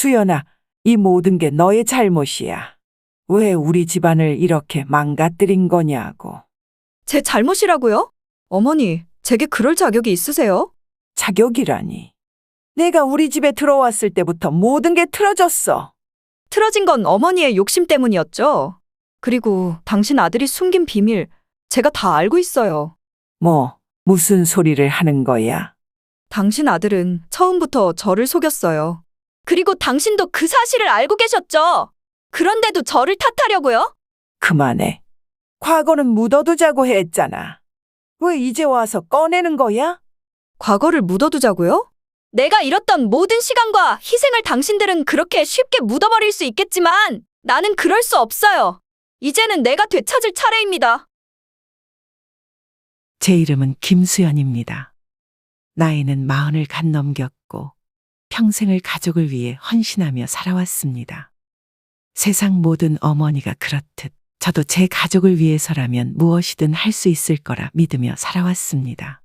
수연아, 이 모든 게 너의 잘못이야. 왜 우리 집안을 이렇게 망가뜨린 거냐고. 제 잘못이라고요? 어머니, 제게 그럴 자격이 있으세요? 자격이라니. 내가 우리 집에 들어왔을 때부터 모든 게 틀어졌어. 틀어진 건 어머니의 욕심 때문이었죠. 그리고 당신 아들이 숨긴 비밀, 제가 다 알고 있어요. 무슨 소리를 하는 거야? 당신 아들은 처음부터 저를 속였어요. 그리고 당신도 그 사실을 알고 계셨죠? 그런데도 저를 탓하려고요? 그만해. 과거는 묻어두자고 했잖아. 왜 이제 와서 꺼내는 거야? 과거를 묻어두자고요? 내가 잃었던 모든 시간과 희생을 당신들은 그렇게 쉽게 묻어버릴 수 있겠지만 나는 그럴 수 없어요. 이제는 내가 되찾을 차례입니다. 제 이름은 김수연입니다. 나이는 40을 갓 넘겼고 평생을 가족을 위해 헌신하며 살아왔습니다. 세상 모든 어머니가 그렇듯 저도 제 가족을 위해서라면 무엇이든 할 수 있을 거라 믿으며 살아왔습니다.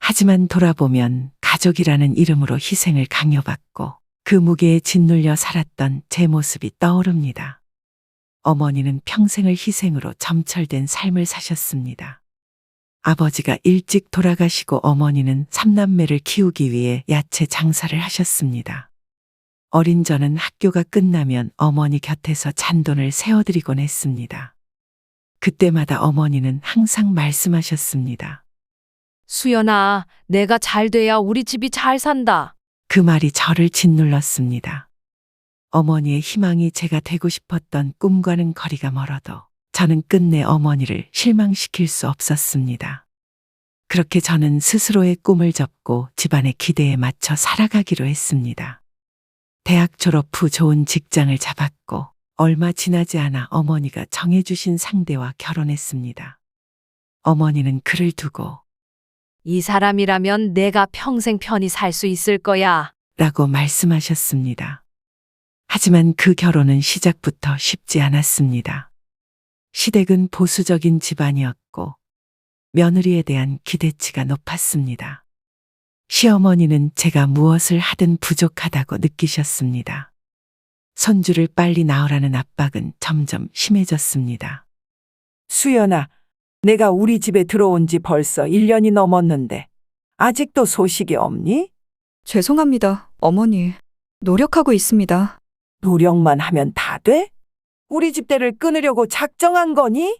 하지만 돌아보면 가족이라는 이름으로 희생을 강요받고 그 무게에 짓눌려 살았던 제 모습이 떠오릅니다. 어머니는 평생을 희생으로 점철된 삶을 사셨습니다. 아버지가 일찍 돌아가시고 어머니는 3남매를 키우기 위해 야채 장사를 하셨습니다. 어린 저는 학교가 끝나면 어머니 곁에서 잔돈을 세어드리곤 했습니다. 그때마다 어머니는 항상 말씀하셨습니다. 수연아, 내가 잘 돼야 우리 집이 잘 산다. 그 말이 저를 짓눌렀습니다. 어머니의 희망이 제가 되고 싶었던 꿈과는 거리가 멀어도 저는 끝내 어머니를 실망시킬 수 없었습니다. 그렇게 저는 스스로의 꿈을 접고 집안의 기대에 맞춰 살아가기로 했습니다. 대학 졸업 후 좋은 직장을 잡았고 얼마 지나지 않아 어머니가 정해주신 상대와 결혼했습니다. 어머니는 그를 두고 이 사람이라면 내가 평생 편히 살 수 있을 거야. 라고 말씀하셨습니다. 하지만 그 결혼은 시작부터 쉽지 않았습니다. 시댁은 보수적인 집안이었고 며느리에 대한 기대치가 높았습니다. 시어머니는 제가 무엇을 하든 부족하다고 느끼셨습니다. 손주를 빨리 낳으라는 압박은 점점 심해졌습니다. 수연아, 내가 우리 집에 들어온 지 벌써 1년이 넘었는데 아직도 소식이 없니? 죄송합니다, 어머니. 노력하고 있습니다. 노력만 하면 다 돼? 우리 집대를 끊으려고 작정한 거니?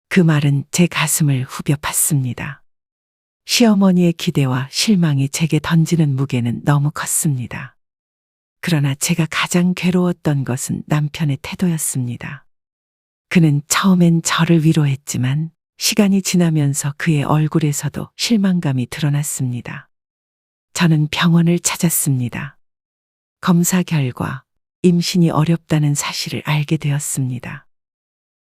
그 말은 제 가슴을 후벼 팠습니다. 시어머니의 기대와 실망이 제게 던지는 무게는 너무 컸습니다. 그러나 제가 가장 괴로웠던 것은 남편의 태도였습니다. 그는 처음엔 저를 위로했지만 시간이 지나면서 그의 얼굴에서도 실망감이 드러났습니다. 저는 병원을 찾았습니다. 검사 결과 임신이 어렵다는 사실을 알게 되었습니다.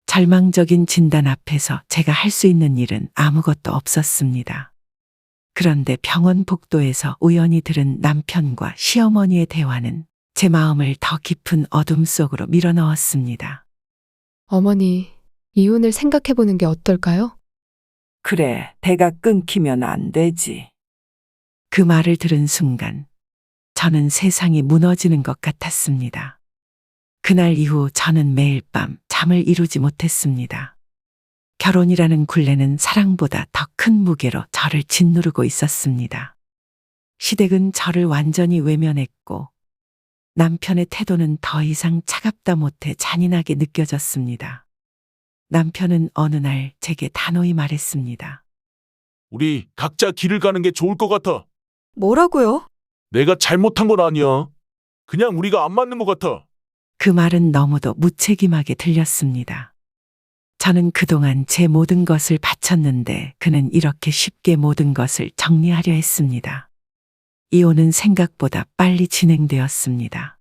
절망적인 진단 앞에서 제가 할 수 있는 일은 아무것도 없었습니다. 그런데 병원 복도에서 우연히 들은 남편과 시어머니의 대화는 제 마음을 더 깊은 어둠 속으로 밀어넣었습니다. 어머니, 이혼을 생각해보는 게 어떨까요? 그래, 대가 끊기면 안 되지. 그 말을 들은 순간 저는 세상이 무너지는 것 같았습니다. 그날 이후 저는 매일 밤 잠을 이루지 못했습니다. 결혼이라는 굴레는 사랑보다 더 큰 무게로 저를 짓누르고 있었습니다. 시댁은 저를 완전히 외면했고 남편의 태도는 더 이상 차갑다 못해 잔인하게 느껴졌습니다. 남편은 어느 날 제게 단호히 말했습니다. 우리 각자 길을 가는 게 좋을 것 같아. 뭐라고요? 내가 잘못한 건 아니야. 그냥 우리가 안 맞는 것 같아. 그 말은 너무도 무책임하게 들렸습니다. 저는 그동안 제 모든 것을 바쳤는데 그는 이렇게 쉽게 모든 것을 정리하려 했습니다. 이혼은 생각보다 빨리 진행되었습니다.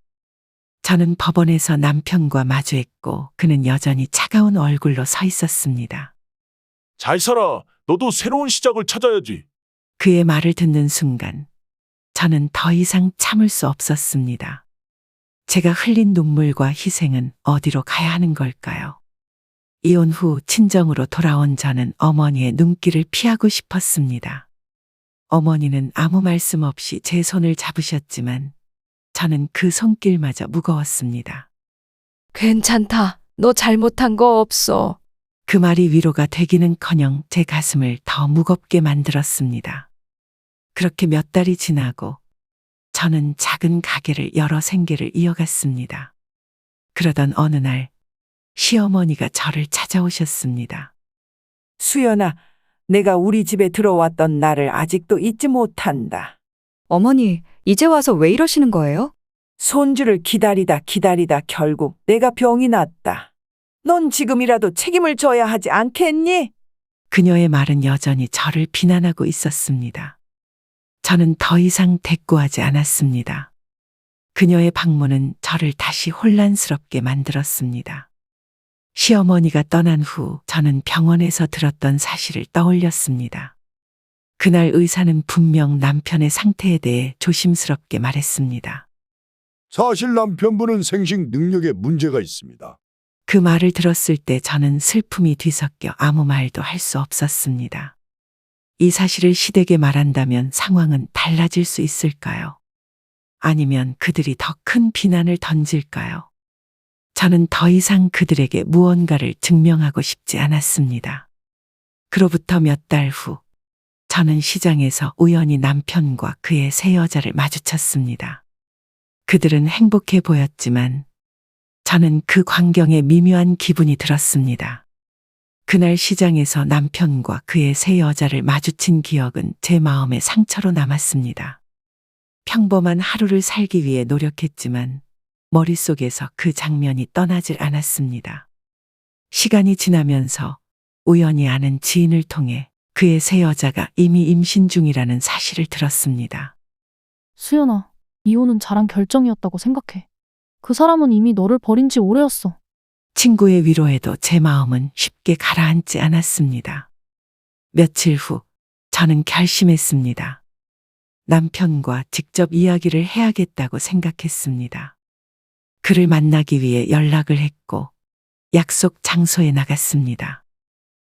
저는 법원에서 남편과 마주했고 그는 여전히 차가운 얼굴로 서 있었습니다. 잘 살아. 너도 새로운 시작을 찾아야지. 그의 말을 듣는 순간 저는 더 이상 참을 수 없었습니다. 제가 흘린 눈물과 희생은 어디로 가야 하는 걸까요? 이혼 후 친정으로 돌아온 저는 어머니의 눈길을 피하고 싶었습니다. 어머니는 아무 말씀 없이 제 손을 잡으셨지만 저는 그 손길마저 무거웠습니다. 괜찮다. 너 잘못한 거 없어. 그 말이 위로가 되기는커녕 제 가슴을 더 무겁게 만들었습니다. 그렇게 몇 달이 지나고 저는 작은 가게를 여러 생계를 이어갔습니다. 그러던 어느 날 시어머니가 저를 찾아오셨습니다. 수연아, 내가 우리 집에 들어왔던 날을 아직도 잊지 못한다. 어머니, 이제 와서 왜 이러시는 거예요? 손주를 기다리다 결국 내가 병이 났다. 넌 지금이라도 책임을 져야 하지 않겠니? 그녀의 말은 여전히 저를 비난하고 있었습니다. 저는 더 이상 대꾸하지 않았습니다. 그녀의 방문은 저를 다시 혼란스럽게 만들었습니다. 시어머니가 떠난 후 저는 병원에서 들었던 사실을 떠올렸습니다. 그날 의사는 분명 남편의 상태에 대해 조심스럽게 말했습니다. 사실 남편분은 생식 능력에 문제가 있습니다. 그 말을 들었을 때 저는 슬픔이 뒤섞여 아무 말도 할 수 없었습니다. 이 사실을 시댁에 말한다면 상황은 달라질 수 있을까요? 아니면 그들이 더 큰 비난을 던질까요? 저는 더 이상 그들에게 무언가를 증명하고 싶지 않았습니다. 그로부터 몇 달 후, 저는 시장에서 우연히 남편과 그의 새 여자를 마주쳤습니다. 그들은 행복해 보였지만 저는 그 광경에 미묘한 기분이 들었습니다. 그날 시장에서 남편과 그의 새 여자를 마주친 기억은 제 마음에 상처로 남았습니다. 평범한 하루를 살기 위해 노력했지만 머릿속에서 그 장면이 떠나질 않았습니다. 시간이 지나면서 우연히 아는 지인을 통해 그의 새 여자가 이미 임신 중이라는 사실을 들었습니다. 수연아, 이혼은 잘한 결정이었다고 생각해. 그 사람은 이미 너를 버린 지 오래였어. 친구의 위로에도 제 마음은 쉽게 가라앉지 않았습니다. 며칠 후 저는 결심했습니다. 남편과 직접 이야기를 해야겠다고 생각했습니다. 그를 만나기 위해 연락을 했고 약속 장소에 나갔습니다.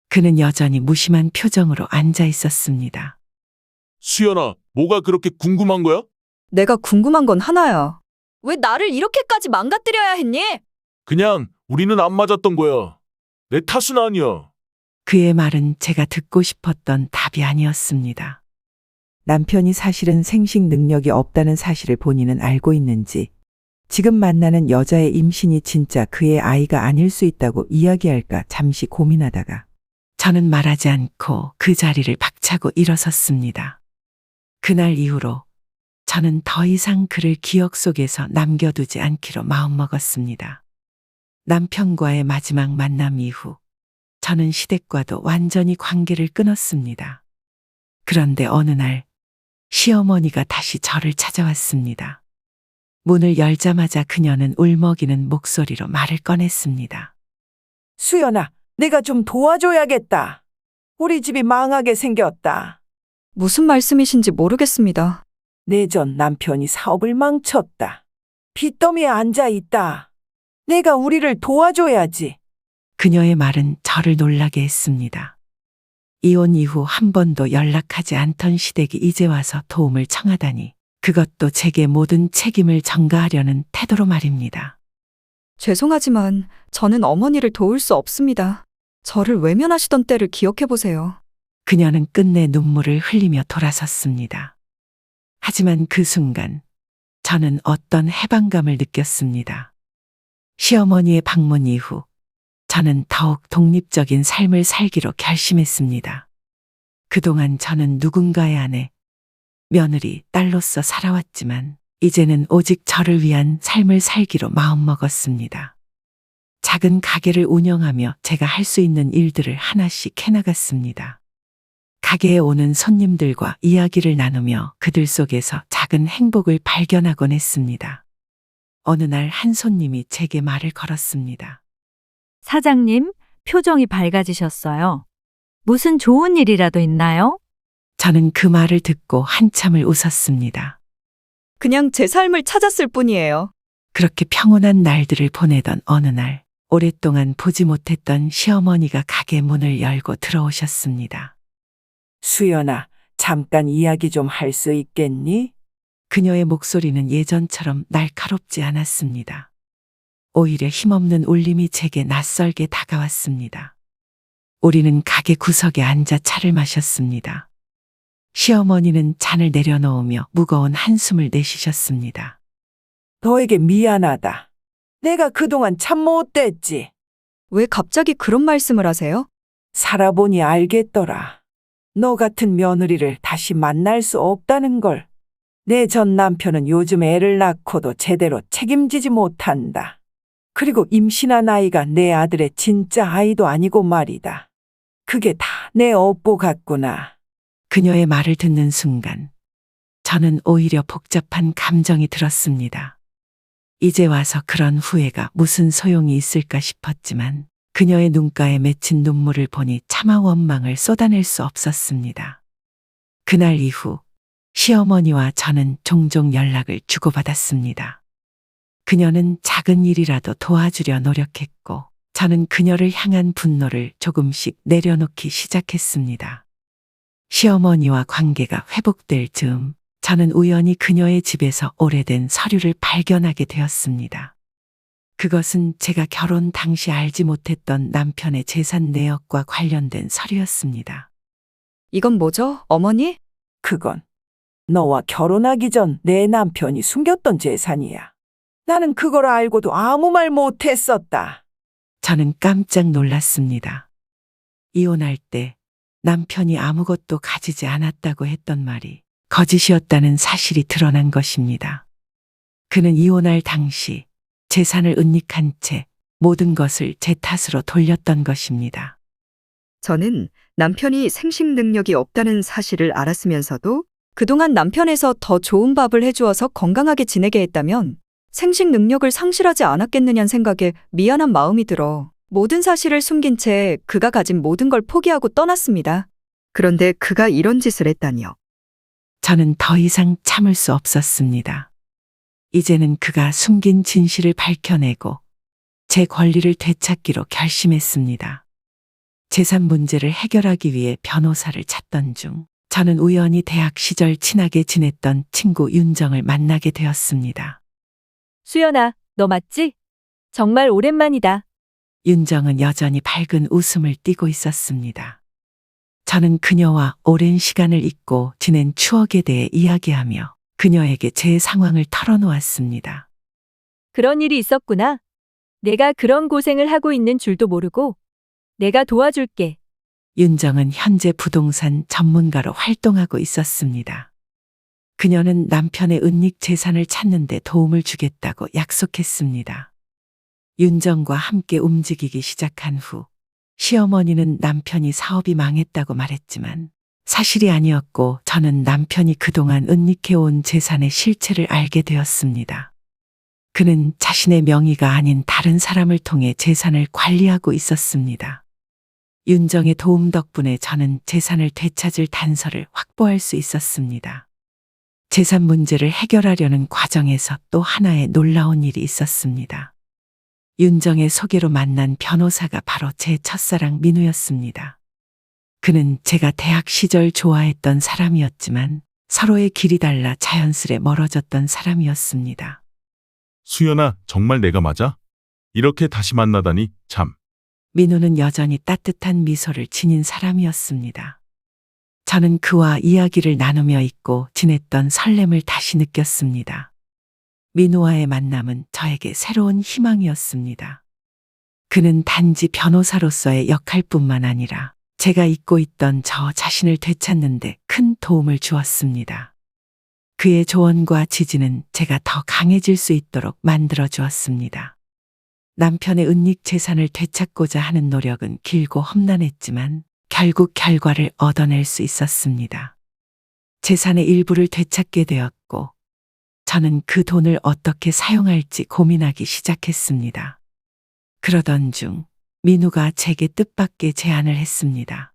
그는 여전히 무심한 표정으로 앉아 있었습니다. 수연아, 뭐가 그렇게 궁금한 거야? 내가 궁금한 건 하나야. 왜 나를 이렇게까지 망가뜨려야 했니? 그냥 우리는 안 맞았던 거야. 내 탓은 아니야. 그의 말은 제가 듣고 싶었던 답이 아니었습니다. 남편이 사실은 생식 능력이 없다는 사실을 본인은 알고 있는지, 지금 만나는 여자의 임신이 진짜 그의 아이가 아닐 수 있다고 이야기할까 잠시 고민하다가 저는 말하지 않고 그 자리를 박차고 일어섰습니다. 그날 이후로 저는 더 이상 그를 기억 속에서 남겨두지 않기로 마음먹었습니다. 남편과의 마지막 만남 이후 저는 시댁과도 완전히 관계를 끊었습니다. 그런데 어느 날 시어머니가 다시 저를 찾아왔습니다. 문을 열자마자 그녀는 울먹이는 목소리로 말을 꺼냈습니다. 수연아, 내가 좀 도와줘야겠다. 우리 집이 망하게 생겼다. 무슨 말씀이신지 모르겠습니다. 내 전 남편이 사업을 망쳤다. 빚더미에 앉아 있다. 내가 우리를 도와줘야지. 그녀의 말은 저를 놀라게 했습니다. 이혼 이후 한 번도 연락하지 않던 시댁이 이제 와서 도움을 청하다니, 그것도 제게 모든 책임을 전가하려는 태도로 말입니다. 죄송하지만 저는 어머니를 도울 수 없습니다. 저를 외면하시던 때를 기억해 보세요. 그녀는 끝내 눈물을 흘리며 돌아섰습니다. 하지만 그 순간 저는 어떤 해방감을 느꼈습니다. 시어머니의 방문 이후 저는 더욱 독립적인 삶을 살기로 결심했습니다. 그동안 저는 누군가의 아내, 며느리, 딸로서 살아왔지만 이제는 오직 저를 위한 삶을 살기로 마음먹었습니다. 작은 가게를 운영하며 제가 할 수 있는 일들을 하나씩 해나갔습니다. 가게에 오는 손님들과 이야기를 나누며 그들 속에서 작은 행복을 발견하곤 했습니다. 어느 날 한 손님이 제게 말을 걸었습니다. 사장님, 표정이 밝아지셨어요. 무슨 좋은 일이라도 있나요? 저는 그 말을 듣고 한참을 웃었습니다. 그냥 제 삶을 찾았을 뿐이에요. 그렇게 평온한 날들을 보내던 어느 날, 오랫동안 보지 못했던 시어머니가 가게 문을 열고 들어오셨습니다. 수연아, 잠깐 이야기 좀 할 수 있겠니? 그녀의 목소리는 예전처럼 날카롭지 않았습니다. 오히려 힘없는 울림이 제게 낯설게 다가왔습니다. 우리는 가게 구석에 앉아 차를 마셨습니다. 시어머니는 잔을 내려놓으며 무거운 한숨을 내쉬셨습니다. 너에게 미안하다. 내가 그동안 참 못됐지. 왜 갑자기 그런 말씀을 하세요? 살아보니 알겠더라. 너 같은 며느리를 다시 만날 수 없다는 걸. 내 전 남편은 요즘 애를 낳고도 제대로 책임지지 못한다. 그리고 임신한 아이가 내 아들의 진짜 아이도 아니고 말이다. 그게 다 내 업보 같구나. 그녀의 말을 듣는 순간 저는 오히려 복잡한 감정이 들었습니다. 이제 와서 그런 후회가 무슨 소용이 있을까 싶었지만 그녀의 눈가에 맺힌 눈물을 보니 차마 원망을 쏟아낼 수 없었습니다. 그날 이후 시어머니와 저는 종종 연락을 주고받았습니다. 그녀는 작은 일이라도 도와주려 노력했고 저는 그녀를 향한 분노를 조금씩 내려놓기 시작했습니다. 시어머니와 관계가 회복될 즈음 저는 우연히 그녀의 집에서 오래된 서류를 발견하게 되었습니다. 그것은 제가 결혼 당시 알지 못했던 남편의 재산 내역과 관련된 서류였습니다. 이건 뭐죠, 어머니? 그건 너와 결혼하기 전 내 남편이 숨겼던 재산이야. 나는 그걸 알고도 아무 말 못했었다. 저는 깜짝 놀랐습니다. 이혼할 때 남편이 아무것도 가지지 않았다고 했던 말이 거짓이었다는 사실이 드러난 것입니다. 그는 이혼할 당시 재산을 은닉한 채 모든 것을 제 탓으로 돌렸던 것입니다. 저는 남편이 생식 능력이 없다는 사실을 알았으면서도 그동안 남편에서 더 좋은 밥을 해주어서 건강하게 지내게 했다면 생식 능력을 상실하지 않았겠느냐는 생각에 미안한 마음이 들어 모든 사실을 숨긴 채 그가 가진 모든 걸 포기하고 떠났습니다. 그런데 그가 이런 짓을 했다니요. 저는 더 이상 참을 수 없었습니다. 이제는 그가 숨긴 진실을 밝혀내고 제 권리를 되찾기로 결심했습니다. 재산 문제를 해결하기 위해 변호사를 찾던 중 저는 우연히 대학 시절 친하게 지냈던 친구 윤정을 만나게 되었습니다. 수연아, 너 맞지? 정말 오랜만이다. 윤정은 여전히 밝은 웃음을 띠고 있었습니다. 저는 그녀와 오랜 시간을 잊고 지낸 추억에 대해 이야기하며 그녀에게 제 상황을 털어놓았습니다. 그런 일이 있었구나. 내가 그런 고생을 하고 있는 줄도 모르고 내가 도와줄게. 윤정은 현재 부동산 전문가로 활동하고 있었습니다. 그녀는 남편의 은닉 재산을 찾는 데 도움을 주겠다고 약속했습니다. 윤정과 함께 움직이기 시작한 후 시어머니는 남편이 사업이 망했다고 말했지만 사실이 아니었고 저는 남편이 그동안 은닉해온 재산의 실체를 알게 되었습니다. 그는 자신의 명의가 아닌 다른 사람을 통해 재산을 관리하고 있었습니다. 윤정의 도움 덕분에 저는 재산을 되찾을 단서를 확보할 수 있었습니다. 재산 문제를 해결하려는 과정에서 또 하나의 놀라운 일이 있었습니다. 윤정의 소개로 만난 변호사가 바로 제 첫사랑 민우였습니다. 그는 제가 대학 시절 좋아했던 사람이었지만 서로의 길이 달라 자연스레 멀어졌던 사람이었습니다. 수연아, 정말 내가 맞아? 이렇게 다시 만나다니 참. 민우는 여전히 따뜻한 미소를 지닌 사람이었습니다. 저는 그와 이야기를 나누며 있고 지냈던 설렘을 다시 느꼈습니다. 민우와의 만남은 저에게 새로운 희망이었습니다. 그는 단지 변호사로서의 역할뿐만 아니라 제가 잊고 있던 저 자신을 되찾는 데 큰 도움을 주었습니다. 그의 조언과 지지는 제가 더 강해질 수 있도록 만들어 주었습니다. 남편의 은닉 재산을 되찾고자 하는 노력은 길고 험난했지만 결국 결과를 얻어낼 수 있었습니다. 재산의 일부를 되찾게 되었고 저는 그 돈을 어떻게 사용할지 고민하기 시작했습니다. 그러던 중 민우가 제게 뜻밖의 제안을 했습니다.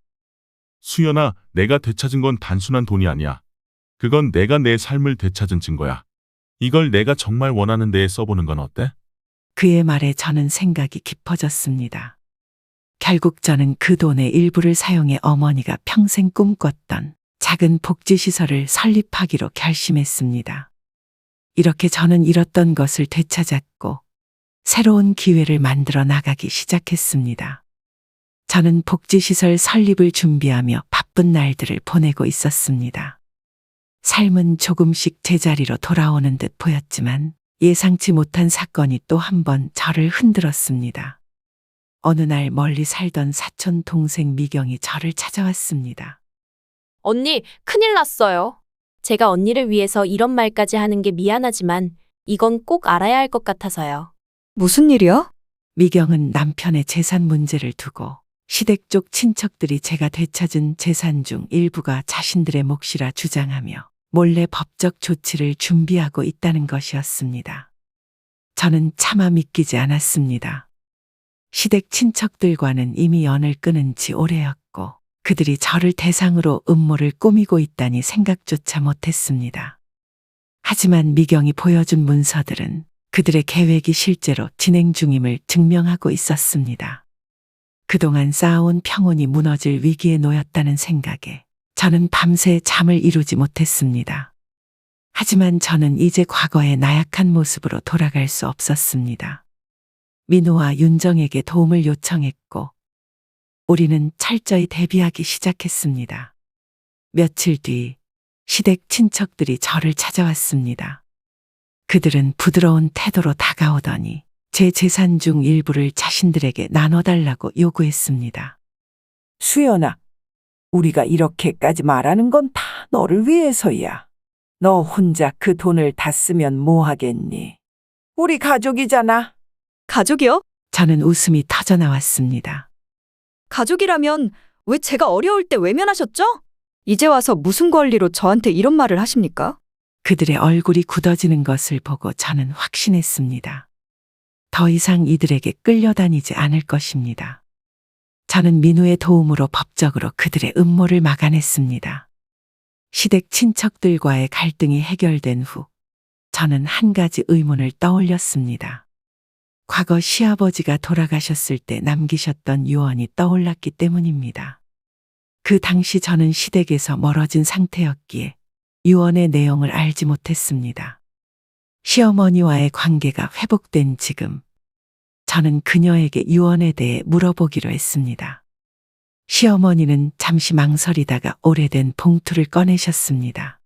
수연아, 내가 되찾은 건 단순한 돈이 아니야. 그건 내가 내 삶을 되찾은 증거야. 이걸 내가 정말 원하는 데에 써보는 건 어때? 그의 말에 저는 생각이 깊어졌습니다. 결국 저는 그 돈의 일부를 사용해 어머니가 평생 꿈꿨던 작은 복지시설을 설립하기로 결심했습니다. 이렇게 저는 잃었던 것을 되찾았고 새로운 기회를 만들어 나가기 시작했습니다. 저는 복지시설 설립을 준비하며 바쁜 날들을 보내고 있었습니다. 삶은 조금씩 제자리로 돌아오는 듯 보였지만 예상치 못한 사건이 또 한 번 저를 흔들었습니다. 어느 날 멀리 살던 사촌 동생 미경이 저를 찾아왔습니다. 언니, 큰일 났어요. 제가 언니를 위해서 이런 말까지 하는 게 미안하지만 이건 꼭 알아야 할 것 같아서요. 무슨 일이야? 미경은 남편의 재산 문제를 두고 시댁 쪽 친척들이 제가 되찾은 재산 중 일부가 자신들의 몫이라 주장하며 몰래 법적 조치를 준비하고 있다는 것이었습니다. 저는 차마 믿기지 않았습니다. 시댁 친척들과는 이미 연을 끊은 지 오래였고 그들이 저를 대상으로 음모를 꾸미고 있다니 생각조차 못했습니다. 하지만 미경이 보여준 문서들은 그들의 계획이 실제로 진행 중임을 증명하고 있었습니다. 그동안 쌓아온 평온이 무너질 위기에 놓였다는 생각에 저는 밤새 잠을 이루지 못했습니다. 하지만 저는 이제 과거의 나약한 모습으로 돌아갈 수 없었습니다. 민호와 윤정에게 도움을 요청했고 우리는 철저히 대비하기 시작했습니다. 며칠 뒤 시댁 친척들이 저를 찾아왔습니다. 그들은 부드러운 태도로 다가오더니 제 재산 중 일부를 자신들에게 나눠달라고 요구했습니다. 수연아, 우리가 이렇게까지 말하는 건 다 너를 위해서야. 너 혼자 그 돈을 다 쓰면 뭐 하겠니? 우리 가족이잖아. 가족이요? 저는 웃음이 터져나왔습니다. 가족이라면 왜 제가 어려울 때 외면하셨죠? 이제 와서 무슨 권리로 저한테 이런 말을 하십니까? 그들의 얼굴이 굳어지는 것을 보고 저는 확신했습니다. 더 이상 이들에게 끌려다니지 않을 것입니다. 저는 민우의 도움으로 법적으로 그들의 음모를 막아냈습니다. 시댁 친척들과의 갈등이 해결된 후 저는 한 가지 의문을 떠올렸습니다. 과거 시아버지가 돌아가셨을 때 남기셨던 유언이 떠올랐기 때문입니다. 그 당시 저는 시댁에서 멀어진 상태였기에 유언의 내용을 알지 못했습니다. 시어머니와의 관계가 회복된 지금 저는 그녀에게 유언에 대해 물어보기로 했습니다. 시어머니는 잠시 망설이다가 오래된 봉투를 꺼내셨습니다.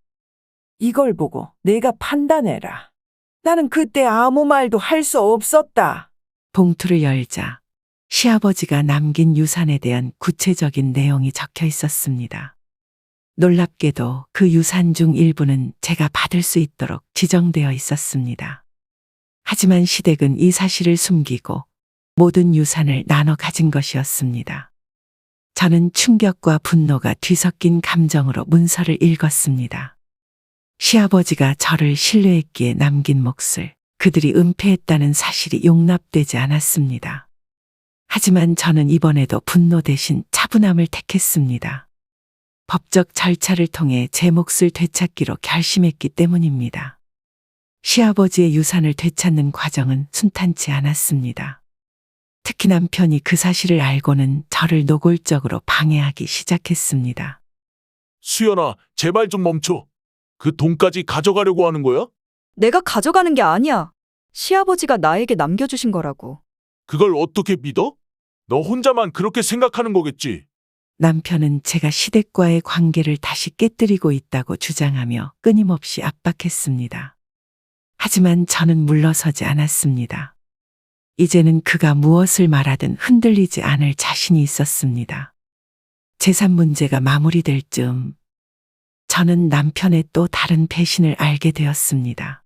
이걸 보고 내가 판단해라. 나는 그때 아무 말도 할 수 없었다. 봉투를 열자 시아버지가 남긴 유산에 대한 구체적인 내용이 적혀 있었습니다. 놀랍게도 그 유산 중 일부는 제가 받을 수 있도록 지정되어 있었습니다. 하지만 시댁은 이 사실을 숨기고 모든 유산을 나눠 가진 것이었습니다. 저는 충격과 분노가 뒤섞인 감정으로 문서를 읽었습니다. 시아버지가 저를 신뢰했기에 남긴 몫을 그들이 은폐했다는 사실이 용납되지 않았습니다. 하지만 저는 이번에도 분노 대신 차분함을 택했습니다. 법적 절차를 통해 제 몫을 되찾기로 결심했기 때문입니다. 시아버지의 유산을 되찾는 과정은 순탄치 않았습니다. 특히 남편이 그 사실을 알고는 저를 노골적으로 방해하기 시작했습니다. 수연아, 제발 좀 멈춰. 그 돈까지 가져가려고 하는 거야? 내가 가져가는 게 아니야. 시아버지가 나에게 남겨주신 거라고. 그걸 어떻게 믿어? 너 혼자만 그렇게 생각하는 거겠지. 남편은 제가 시댁과의 관계를 다시 깨뜨리고 있다고 주장하며 끊임없이 압박했습니다. 하지만 저는 물러서지 않았습니다. 이제는 그가 무엇을 말하든 흔들리지 않을 자신이 있었습니다. 재산 문제가 마무리될 즈음 저는 남편의 또 다른 배신을 알게 되었습니다.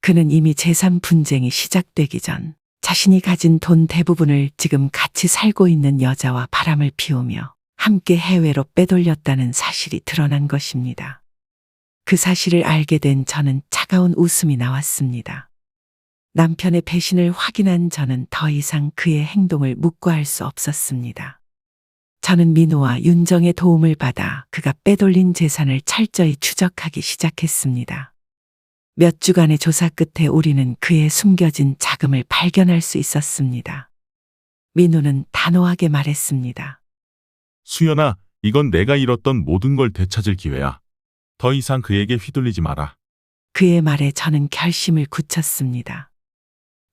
그는 이미 재산 분쟁이 시작되기 전 자신이 가진 돈 대부분을 지금 같이 살고 있는 여자와 바람을 피우며 함께 해외로 빼돌렸다는 사실이 드러난 것입니다. 그 사실을 알게 된 저는 차가운 웃음이 나왔습니다. 남편의 배신을 확인한 저는 더 이상 그의 행동을 묵과할 수 없었습니다. 저는 민호와 윤정의 도움을 받아 그가 빼돌린 재산을 철저히 추적하기 시작했습니다. 몇 주간의 조사 끝에 우리는 그의 숨겨진 자금을 발견할 수 있었습니다. 민호는 단호하게 말했습니다. 수연아, 이건 내가 잃었던 모든 걸 되찾을 기회야. 더 이상 그에게 휘둘리지 마라. 그의 말에 저는 결심을 굳혔습니다.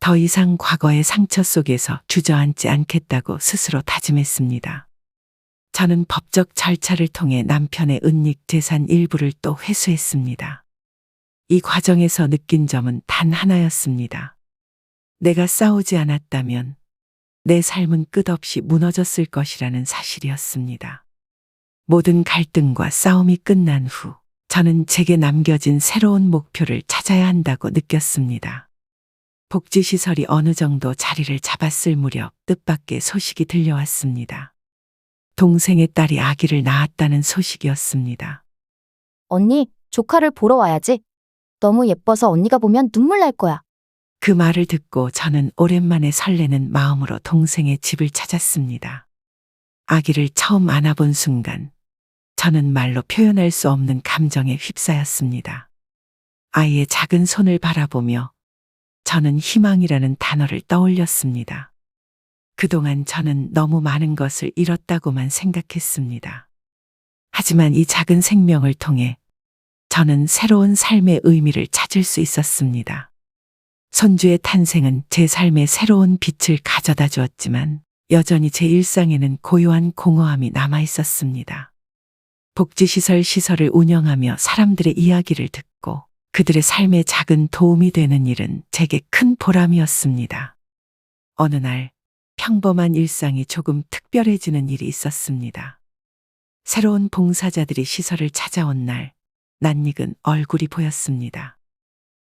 더 이상 과거의 상처 속에서 주저앉지 않겠다고 스스로 다짐했습니다. 저는 법적 절차를 통해 남편의 은닉 재산 일부를 또 회수했습니다. 이 과정에서 느낀 점은 단 하나였습니다. 내가 싸우지 않았다면 내 삶은 끝없이 무너졌을 것이라는 사실이었습니다. 모든 갈등과 싸움이 끝난 후 저는 제게 남겨진 새로운 목표를 찾아야 한다고 느꼈습니다. 복지시설이 어느 정도 자리를 잡았을 무렵 뜻밖의 소식이 들려왔습니다. 동생의 딸이 아기를 낳았다는 소식이었습니다. 언니, 조카를 보러 와야지. 너무 예뻐서 언니가 보면 눈물 날 거야. 그 말을 듣고 저는 오랜만에 설레는 마음으로 동생의 집을 찾았습니다. 아기를 처음 안아본 순간 저는 말로 표현할 수 없는 감정에 휩싸였습니다. 아이의 작은 손을 바라보며 저는 희망이라는 단어를 떠올렸습니다. 그동안 저는 너무 많은 것을 잃었다고만 생각했습니다. 하지만 이 작은 생명을 통해 저는 새로운 삶의 의미를 찾을 수 있었습니다. 손주의 탄생은 제 삶에 새로운 빛을 가져다 주었지만 여전히 제 일상에는 고요한 공허함이 남아 있었습니다. 복지시설을 운영하며 사람들의 이야기를 듣고 그들의 삶에 작은 도움이 되는 일은 제게 큰 보람이었습니다. 어느 날 평범한 일상이 조금 특별해지는 일이 있었습니다. 새로운 봉사자들이 시설을 찾아온 날, 낯익은 얼굴이 보였습니다.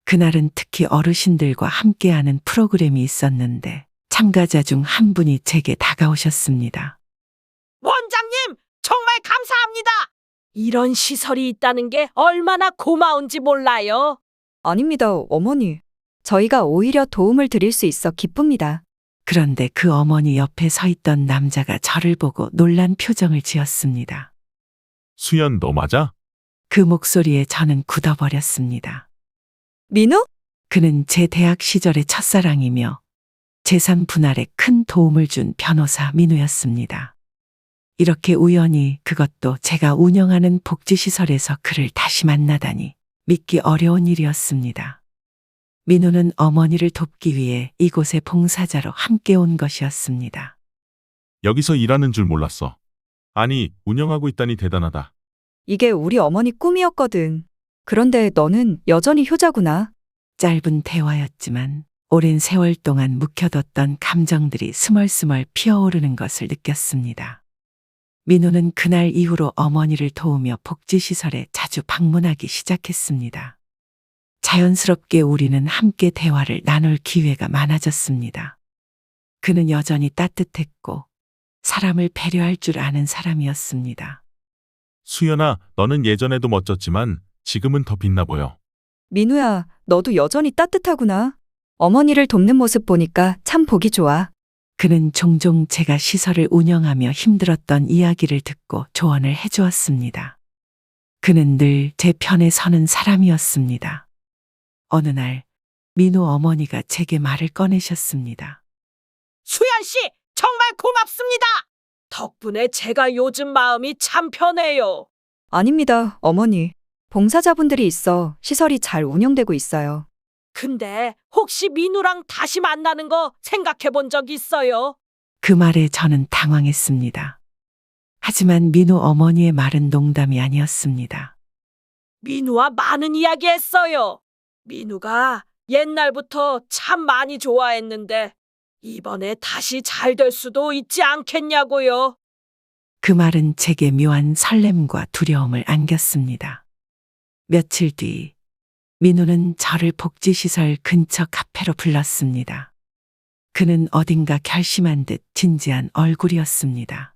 그날은 특히 어르신들과 함께하는 프로그램이 있었는데 참가자 중 한 분이 제게 다가오셨습니다. 원장님, 정말 감사합니다. 이런 시설이 있다는 게 얼마나 고마운지 몰라요. 아닙니다, 어머니. 저희가 오히려 도움을 드릴 수 있어 기쁩니다. 그런데 그 어머니 옆에 서 있던 남자가 저를 보고 놀란 표정을 지었습니다. 수연, 너 맞아? 그 목소리에 저는 굳어버렸습니다. 민우? 그는 제 대학 시절의 첫사랑이며 재산 분할에 큰 도움을 준 변호사 민우였습니다. 이렇게 우연히, 그것도 제가 운영하는 복지시설에서 그를 다시 만나다니 믿기 어려운 일이었습니다. 민우는 어머니를 돕기 위해 이곳에 봉사자로 함께 온 것이었습니다. 여기서 일하는 줄 몰랐어. 아니, 운영하고 있다니 대단하다. 이게 우리 어머니 꿈이었거든. 그런데 너는 여전히 효자구나. 짧은 대화였지만 오랜 세월 동안 묵혀뒀던 감정들이 스멀스멀 피어오르는 것을 느꼈습니다. 민우는 그날 이후로 어머니를 도우며 복지시설에 자주 방문하기 시작했습니다. 자연스럽게 우리는 함께 대화를 나눌 기회가 많아졌습니다. 그는 여전히 따뜻했고 사람을 배려할 줄 아는 사람이었습니다. 수연아, 너는 예전에도 멋졌지만 지금은 더 빛나 보여. 민우야, 너도 여전히 따뜻하구나. 어머니를 돕는 모습 보니까 참 보기 좋아. 그는 종종 제가 시설을 운영하며 힘들었던 이야기를 듣고 조언을 해주었습니다. 그는 늘 제 편에 서는 사람이었습니다. 어느 날 민우 어머니가 제게 말을 꺼내셨습니다. 수연 씨, 정말 고맙습니다. 덕분에 제가 요즘 마음이 참 편해요. 아닙니다, 어머니. 봉사자분들이 있어 시설이 잘 운영되고 있어요. 근데 혹시 민우랑 다시 만나는 거 생각해 본 적 있어요? 그 말에 저는 당황했습니다. 하지만 민우 어머니의 말은 농담이 아니었습니다. 민우와 많은 이야기 했어요. 민우가 옛날부터 참 많이 좋아했는데 이번에 다시 잘 될 수도 있지 않겠냐고요. 그 말은 제게 묘한 설렘과 두려움을 안겼습니다. 며칠 뒤 민우는 저를 복지시설 근처 카페로 불렀습니다. 그는 어딘가 결심한 듯 진지한 얼굴이었습니다.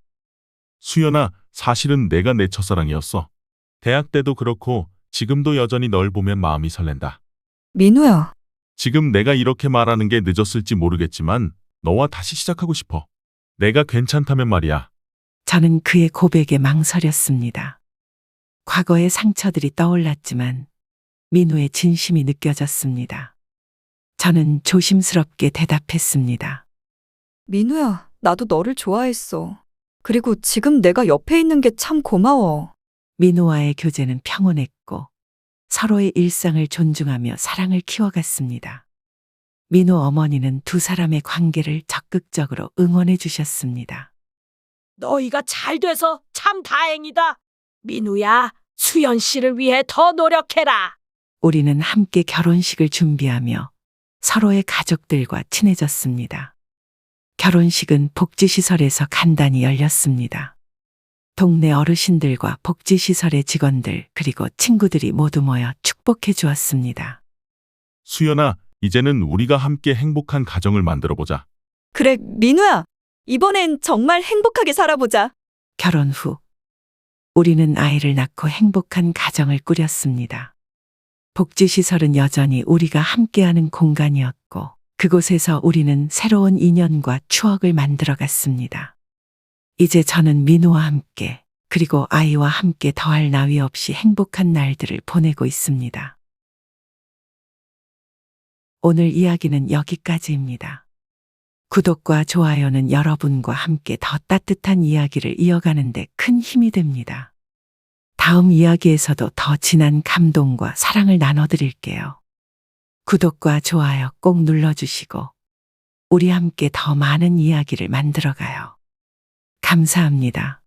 수연아, 사실은 내가 내 첫사랑이었어. 대학 때도 그렇고 지금도 여전히 널 보면 마음이 설렌다. 민우야. 지금 내가 이렇게 말하는 게 늦었을지 모르겠지만 너와 다시 시작하고 싶어. 내가 괜찮다면 말이야. 저는 그의 고백에 망설였습니다. 과거의 상처들이 떠올랐지만 민우의 진심이 느껴졌습니다. 저는 조심스럽게 대답했습니다. 민우야, 나도 너를 좋아했어. 그리고 지금 내가 옆에 있는 게 참 고마워. 민우와의 교제는 평온했고 서로의 일상을 존중하며 사랑을 키워갔습니다. 민호 어머니는 두 사람의 관계를 적극적으로 응원해 주셨습니다. 너희가 잘 돼서 참 다행이다. 민우야, 수연 씨를 위해 더 노력해라. 우리는 함께 결혼식을 준비하며 서로의 가족들과 친해졌습니다. 결혼식은 복지시설에서 간단히 열렸습니다. 동네 어르신들과 복지시설의 직원들 그리고 친구들이 모두 모여 축복해 주었습니다. 수연아, 이제는 우리가 함께 행복한 가정을 만들어 보자. 그래, 민우야. 이번엔 정말 행복하게 살아보자. 결혼 후 우리는 아이를 낳고 행복한 가정을 꾸렸습니다. 복지시설은 여전히 우리가 함께하는 공간이었고 그곳에서 우리는 새로운 인연과 추억을 만들어 갔습니다. 이제 저는 민호와 함께 그리고 아이와 함께 더할 나위 없이 행복한 날들을 보내고 있습니다. 오늘 이야기는 여기까지입니다. 구독과 좋아요는 여러분과 함께 더 따뜻한 이야기를 이어가는 데 큰 힘이 됩니다. 다음 이야기에서도 더 진한 감동과 사랑을 나눠드릴게요. 구독과 좋아요 꼭 눌러주시고 우리 함께 더 많은 이야기를 만들어가요. 감사합니다.